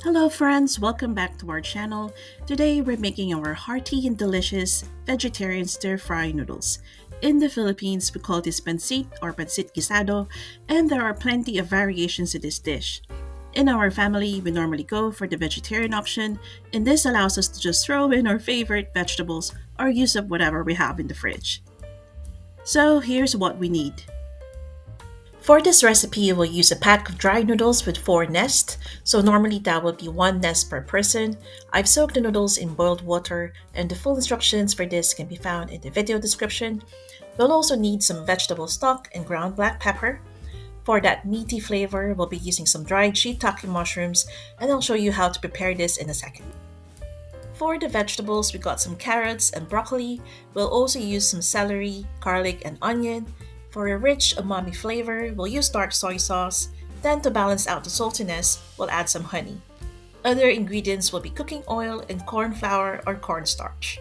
Hello friends, welcome back to our channel. Today we're making our hearty and delicious vegetarian stir-fry noodles. In the Philippines, we call this pancit or pancit guisado, and there are plenty of variations to this dish. In our family, we normally go for the vegetarian option, and this allows us to just throw in our favorite vegetables or use up whatever we have in the fridge. So here's what we need. For this recipe, we'll use a pack of dry noodles with 4 nests, so normally that would be 1 nest per person. I've soaked the noodles in boiled water, and the full instructions for this can be found in the video description. We'll also need some vegetable stock and ground black pepper. For that meaty flavor, we'll be using some dried shiitake mushrooms, and I'll show you how to prepare this in a second. For the vegetables, we got some carrots and broccoli. We'll also use some celery, garlic, and onion. For a rich umami flavor, we'll use dark soy sauce. Then to balance out the saltiness, we'll add some honey. Other ingredients will be cooking oil and corn flour or cornstarch.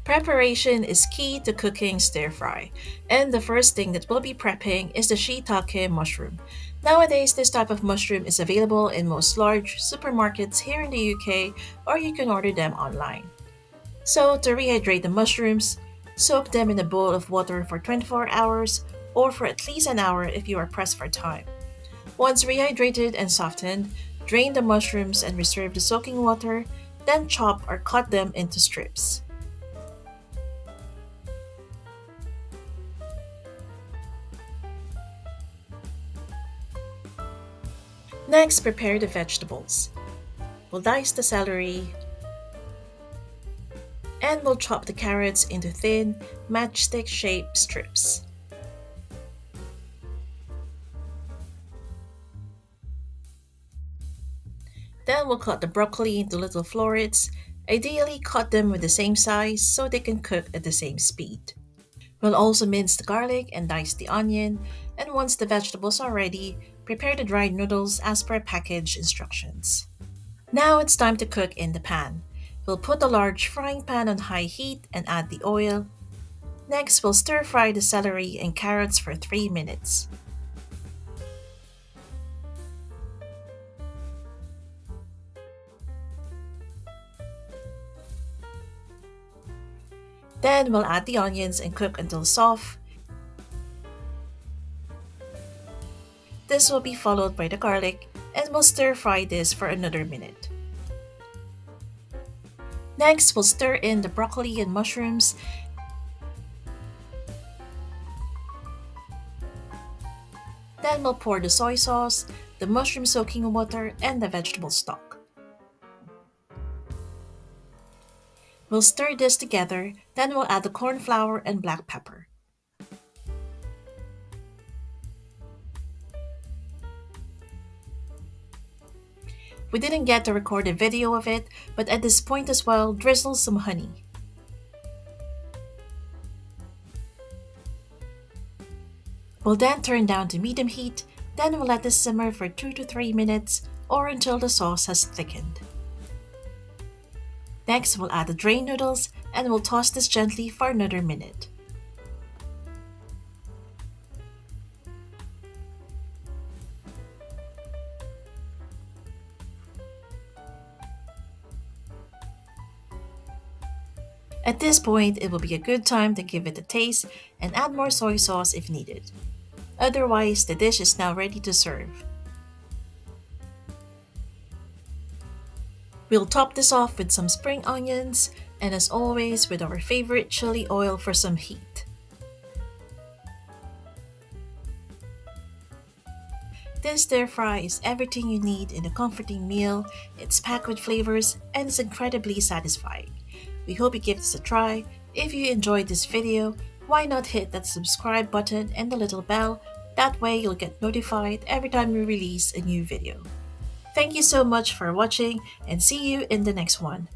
Preparation is key to cooking stir-fry, and the first thing that we'll be prepping is the shiitake mushroom. Nowadays, this type of mushroom is available in most large supermarkets here in the UK, or you can order them online. So, to rehydrate the mushrooms, soak them in a bowl of water for 24 hours or for at least an hour if you are pressed for time. Once rehydrated and softened, drain the mushrooms and reserve the soaking water, then chop or cut them into strips. Next, prepare the vegetables. We'll dice the celery, and we'll chop the carrots into thin, matchstick-shaped strips. Then we'll cut the broccoli into little florets. Ideally, cut them with the same size so they can cook at the same speed. We'll also mince the garlic and dice the onion, and once the vegetables are ready, prepare the dried noodles as per package instructions. Now it's time to cook in the pan. We'll put a large frying pan on high heat and add the oil. Next, we'll stir fry the celery and carrots for 3 minutes. Then we'll add the onions and cook until soft. This will be followed by the garlic, and we'll stir fry this for another minute. Next, we'll stir in the broccoli and mushrooms. Then we'll pour the soy sauce, the mushroom soaking water, and the vegetable stock. We'll stir this together, then we'll add the corn flour and black pepper. We didn't get to record a video of it, but at this point as well, drizzle some honey. We'll then turn down to medium heat, then we'll let this simmer for 2 to 3 minutes or until the sauce has thickened. Next, we'll add the drained noodles and we'll toss this gently for another minute. At this point, it will be a good time to give it a taste and add more soy sauce if needed. Otherwise, the dish is now ready to serve. We'll top this off with some spring onions and as always with our favorite chili oil for some heat. This stir fry is everything you need in a comforting meal. It's packed with flavors and it's incredibly satisfying. We hope you give this a try. If you enjoyed this video, why not hit that subscribe button and the little bell? That way you'll get notified every time we release a new video. Thank you so much for watching and see you in the next one.